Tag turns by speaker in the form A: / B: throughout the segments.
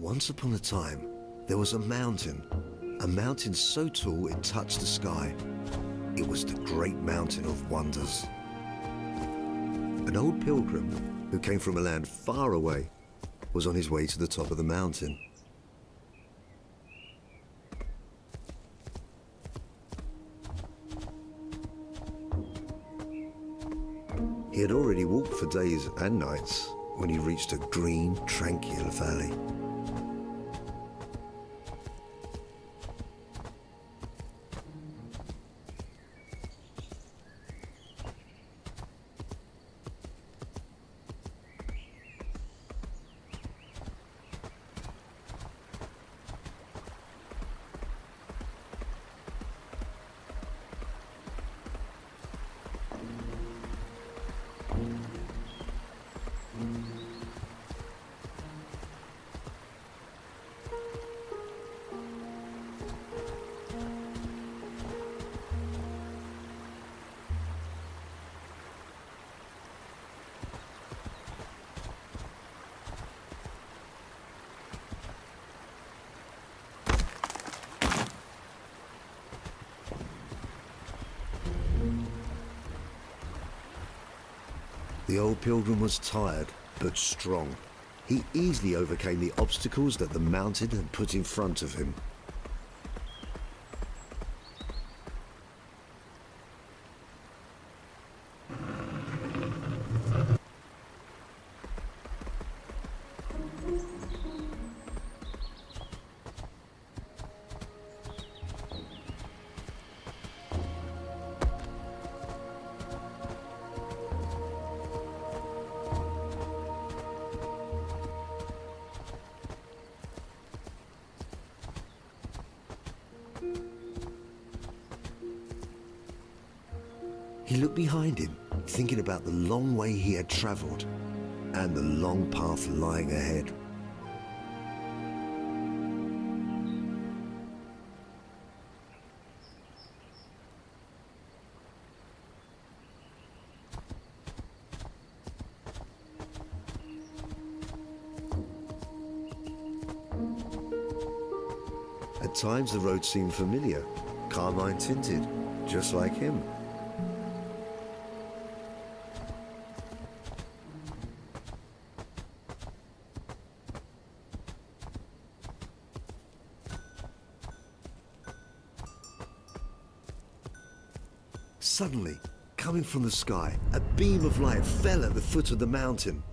A: Once upon a time, there was a mountain so tall it touched the sky. It was the Great Mountain of Wonders. An old pilgrim who came from a land far away was on his way to the top of the mountain. He had already walked for days and nights when he reached a green, tranquil valley. The old pilgrim was tired, but strong. He easily overcame the obstacles that the mountain had put in front of him. He looked behind him, thinking about the long way he had traveled and the long path lying ahead. At times the road seemed familiar, carmine tinted, just like him. Suddenly, coming from the sky, a beam of light fell at the foot of the mountain.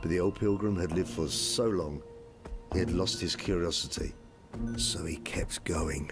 A: But the old pilgrim had lived for so long, he had lost his curiosity, so he kept going.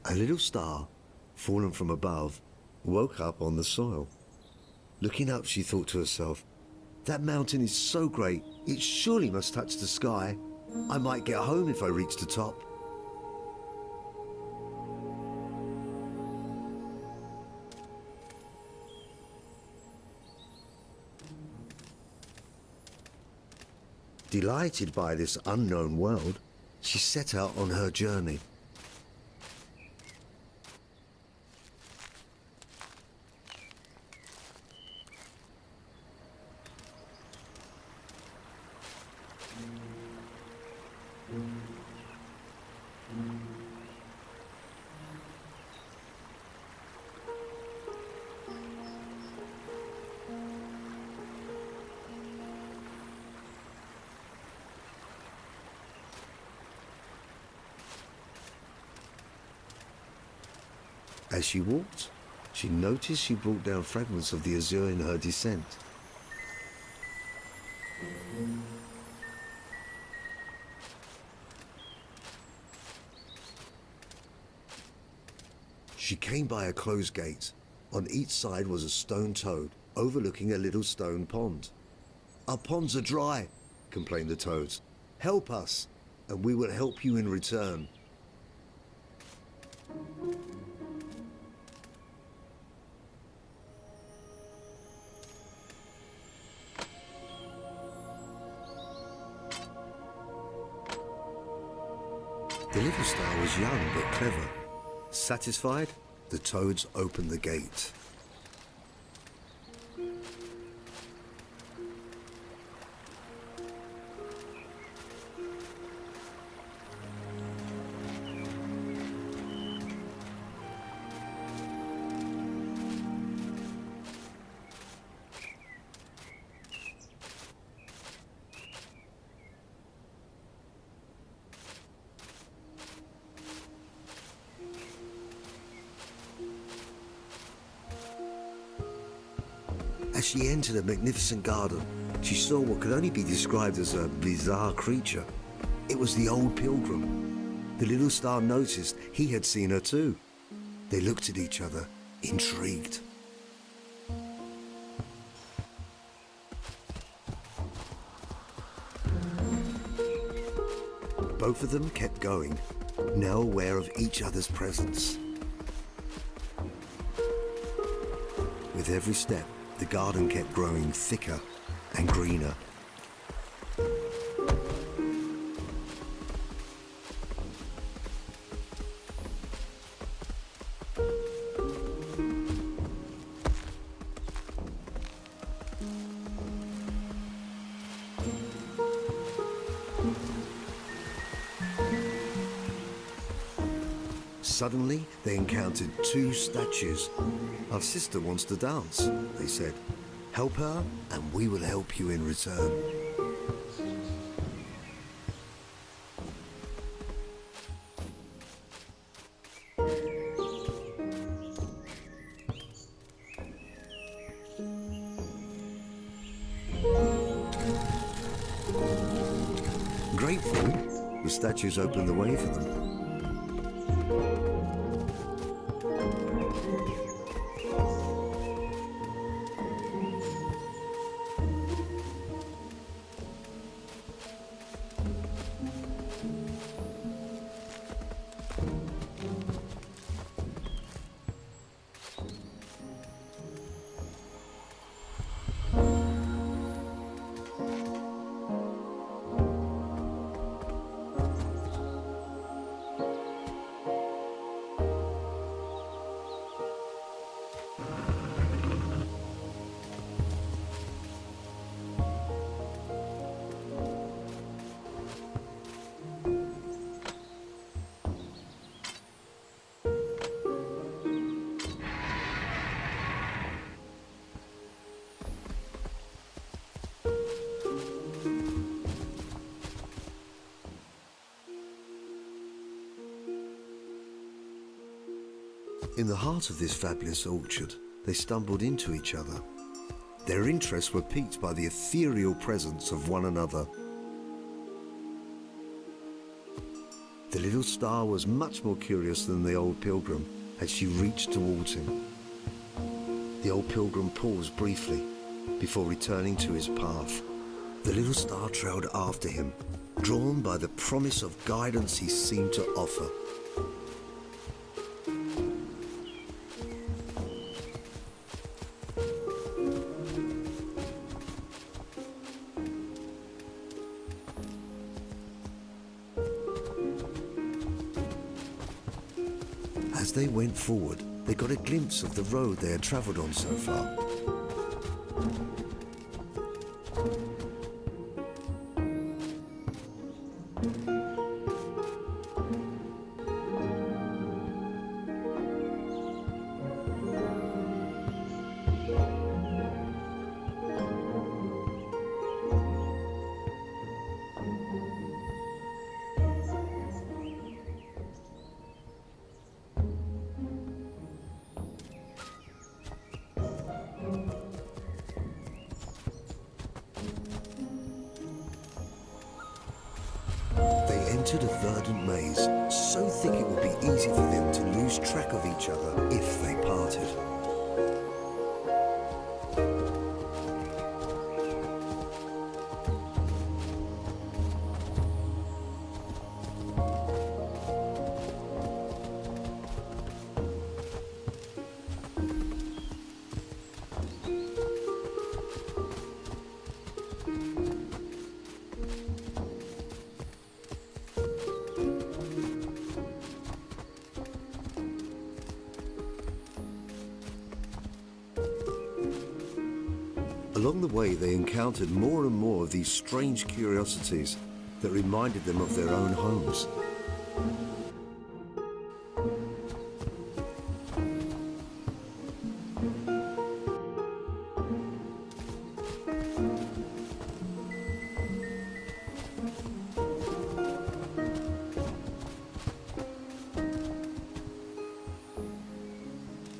A: A little star, fallen from above, woke up on the soil. Looking up, she thought to herself, that mountain is so great, it surely must touch the sky. I might get home if I reach the top. Delighted by this unknown world, she set out on her journey. As she walked, she noticed she brought down fragments of the azure in her descent. She came by a closed gate. On each side was a stone toad, overlooking a little stone pond. "Our ponds are dry," complained the toads. "Help us, and we will help you in return." The little star was young but clever. Satisfied, the toads opened the gate. As she entered a magnificent garden, she saw what could only be described as a bizarre creature. It was the Old Pilgrim. The little star noticed he had seen her too. They looked at each other, intrigued. Both of them kept going, now aware of each other's presence. With every step, the garden kept growing thicker and greener. Suddenly, they encountered two statues. "Our sister wants to dance," they said. "Help her, and we will help you in return." Grateful, the statues opened the way for them. In the heart of this fabulous orchard, they stumbled into each other. Their interests were piqued by the ethereal presence of one another. The little star was much more curious than the Old Pilgrim as she reached towards him. The Old Pilgrim paused briefly before returning to his path. The little star trailed after him, drawn by the promise of guidance he seemed to offer. As they went forward, they got a glimpse of the road they had travelled on so far. Entered a verdant maze, so thick it would be easy for them to lose track of each other if they parted. Along the way, they encountered more and more of these strange curiosities that reminded them of their own homes.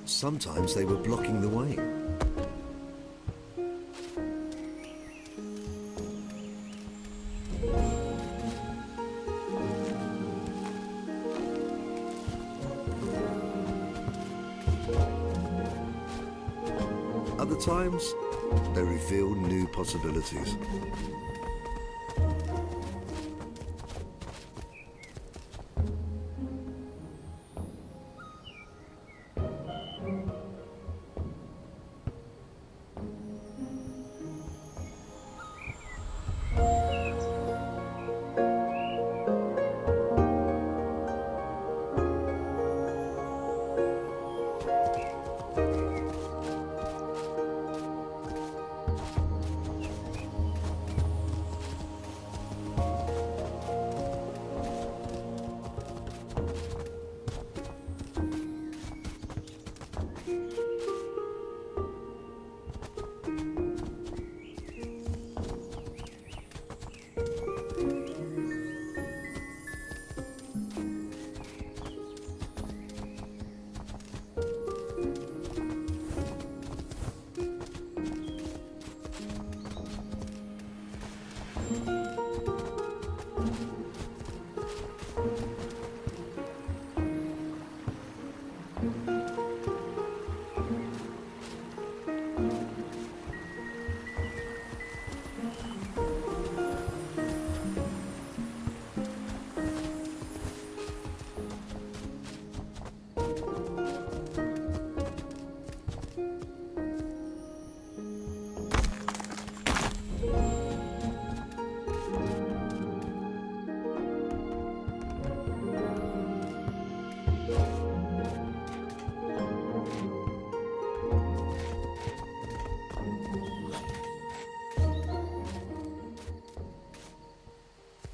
A: Sometimes they were blocking the way. Other times, they revealed new possibilities.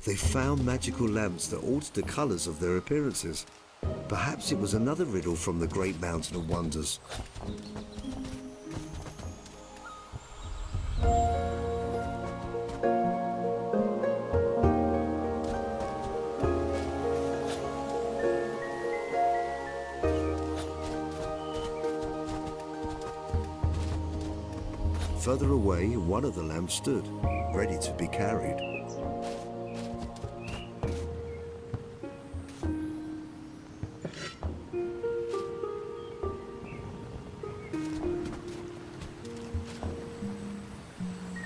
A: They found magical lamps that altered the colors of their appearances. Perhaps it was another riddle from the Great Mountain of Wonders. Further away, one of the lamps stood, ready to be carried.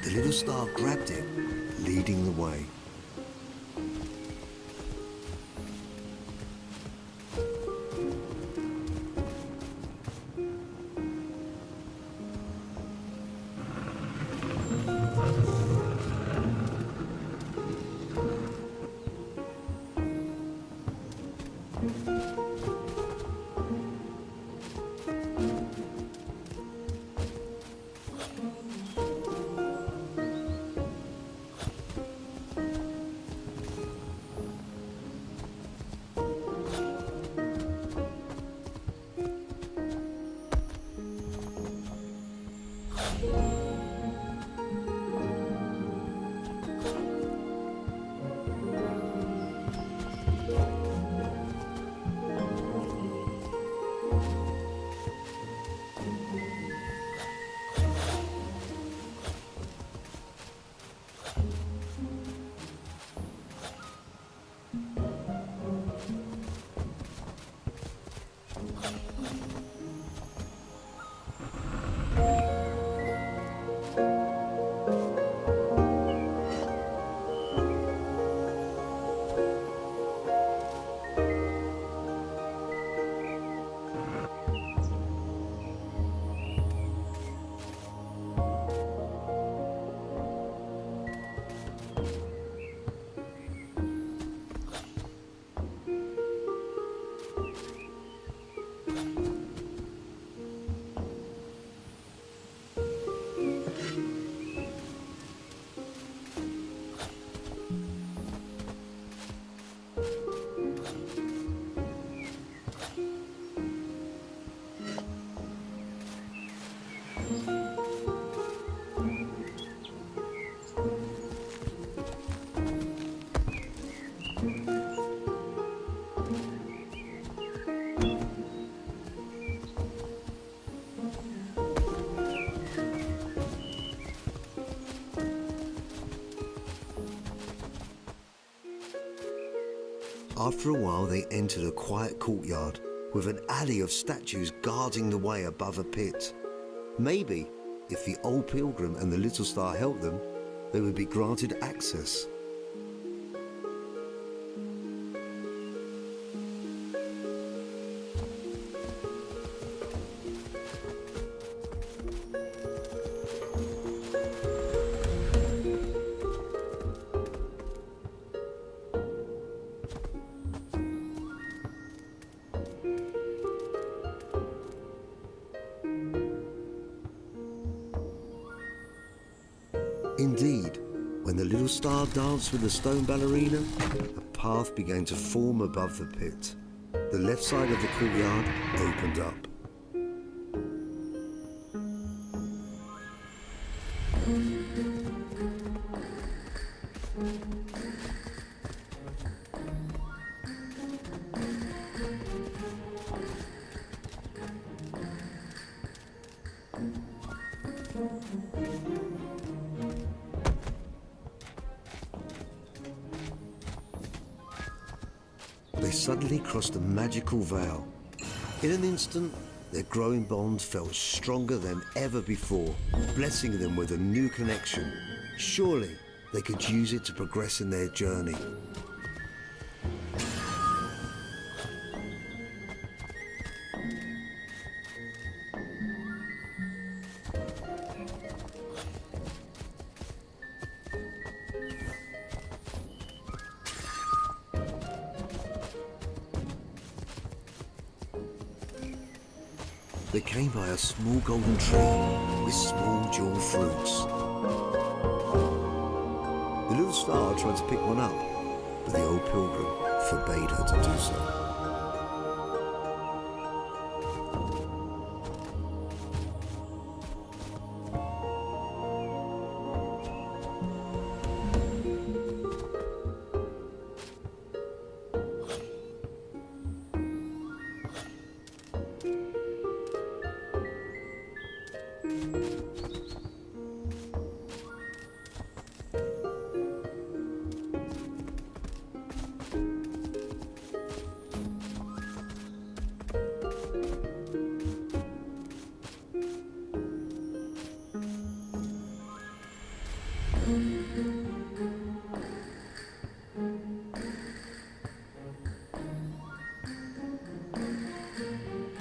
A: The little star grabbed it, leading the way. After a while, they entered a quiet courtyard with an alley of statues guarding the way above a pit. Maybe, if the Old Pilgrim and the Little Star helped them, they would be granted access. Indeed, when the little star danced with the stone ballerina, a path began to form above the pit. The left side of the courtyard opened up. They suddenly crossed a magical veil. In an instant, their growing bond felt stronger than ever before, blessing them with a new connection. Surely, they could use it to progress in their journey. They came by a small golden tree with small jewel fruits. The little star tried to pick one up, but the Old Pilgrim forbade her to do so.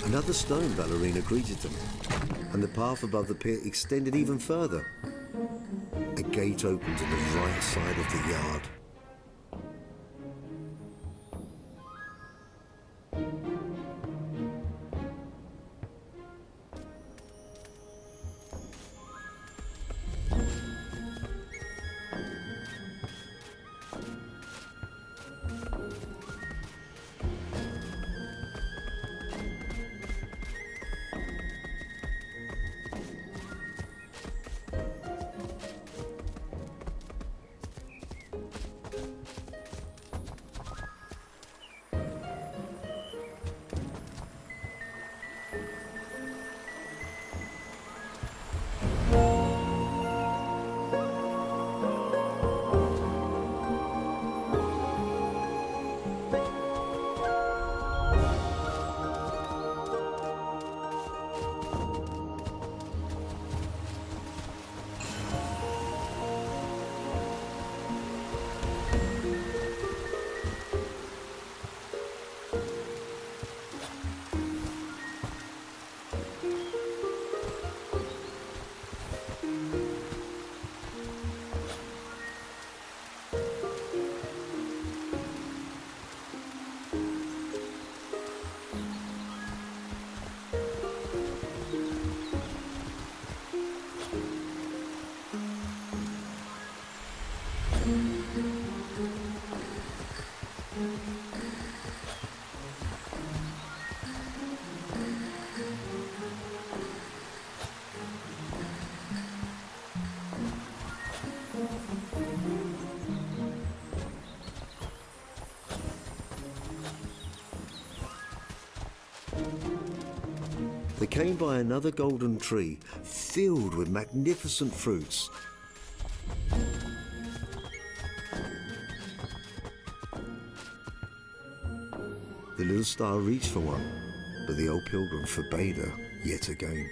A: Another stone ballerina greeted them, and the path above the pit extended even further. A gate opened to the right side of the yard. They came by another golden tree filled with magnificent fruits. The little star reached for one, but the old pilgrim forbade her yet again.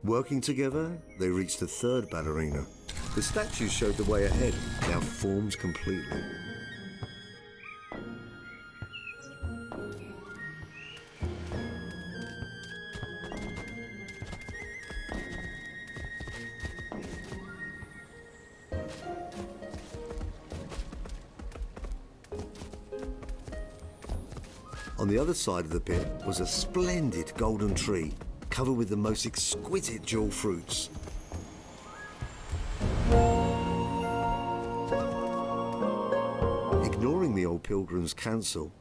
A: Working together, they reached the third ballerina. The statues showed the way ahead, now formed completely. On the other side of the pit was a splendid golden tree, covered with the most exquisite jewel fruits. Ignoring the old pilgrim's counsel,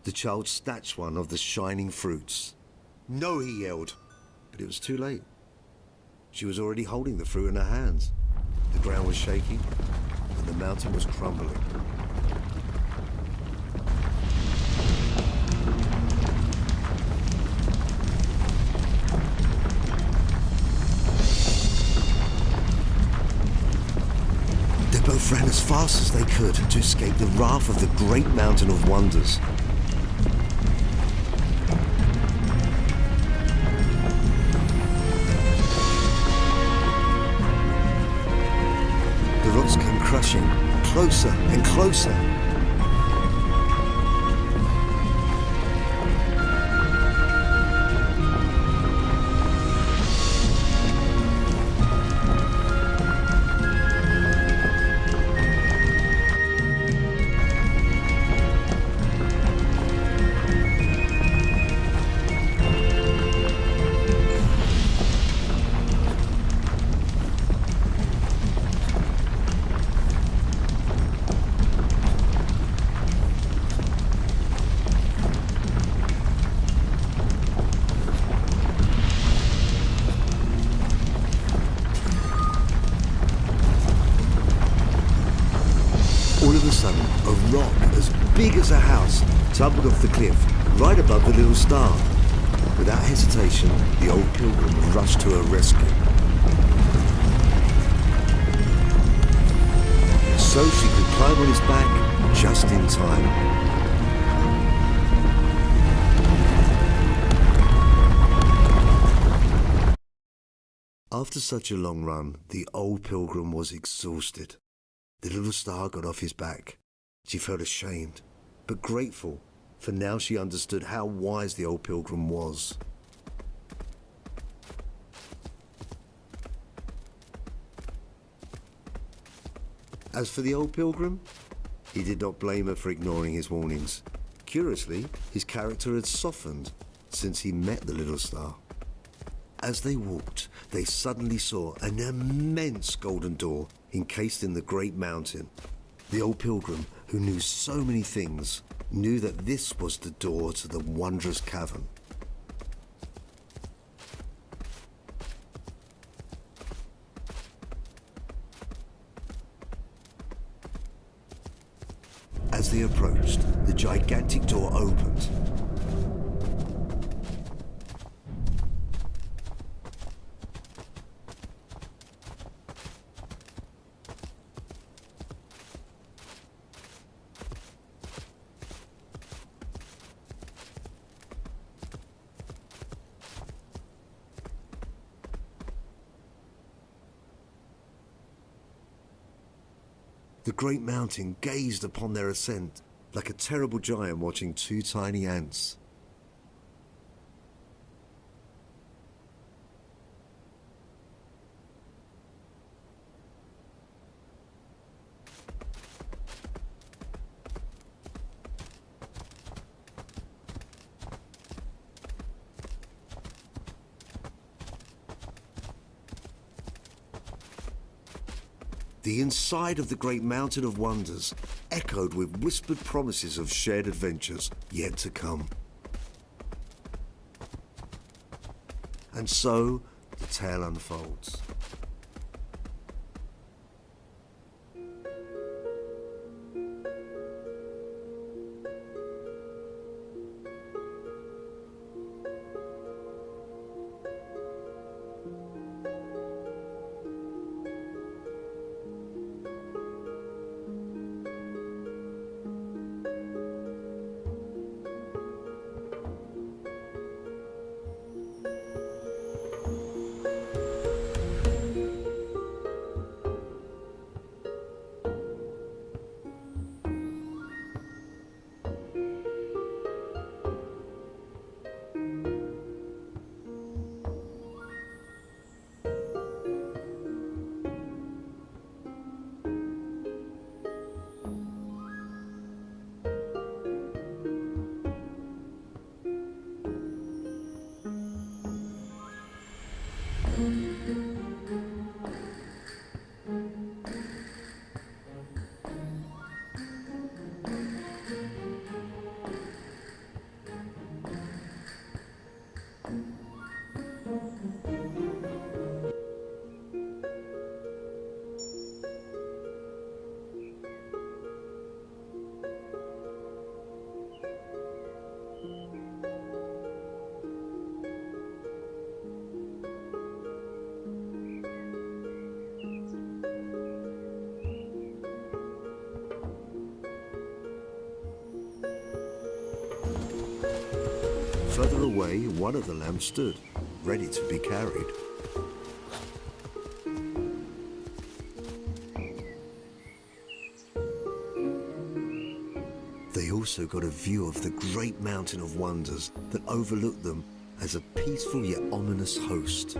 A: the child snatched one of the shining fruits. "No," he yelled, but it was too late. She was already holding the fruit in her hands. The ground was shaking, and the mountain was crumbling. Both ran as fast as they could to escape the wrath of the great mountain of wonders. The rocks came crushing, closer and closer. All of a sudden, a rock as big as a house tumbled off the cliff right above the little star. Without hesitation, the old pilgrim rushed to her rescue. So she could climb on his back just in time. After such a long run, the old pilgrim was exhausted. The little star got off his back. She felt ashamed, but grateful, for now she understood how wise the old pilgrim was. As for the old pilgrim, he did not blame her for ignoring his warnings. Curiously, his character had softened since he met the little star. As they walked, they suddenly saw an immense golden door encased in the great mountain. The old pilgrim, who knew so many things, knew that this was the door to the wondrous cavern. As they approached, the gigantic door opened. The great mountain gazed upon their ascent like a terrible giant watching two tiny ants. The inside of the Great Mountain of Wonders echoed with whispered promises of shared adventures yet to come. And so, the tale unfolds. Further away, one of the lamps stood, ready to be carried. They also got a view of the Great Mountain of Wonders that overlooked them as a peaceful yet ominous host.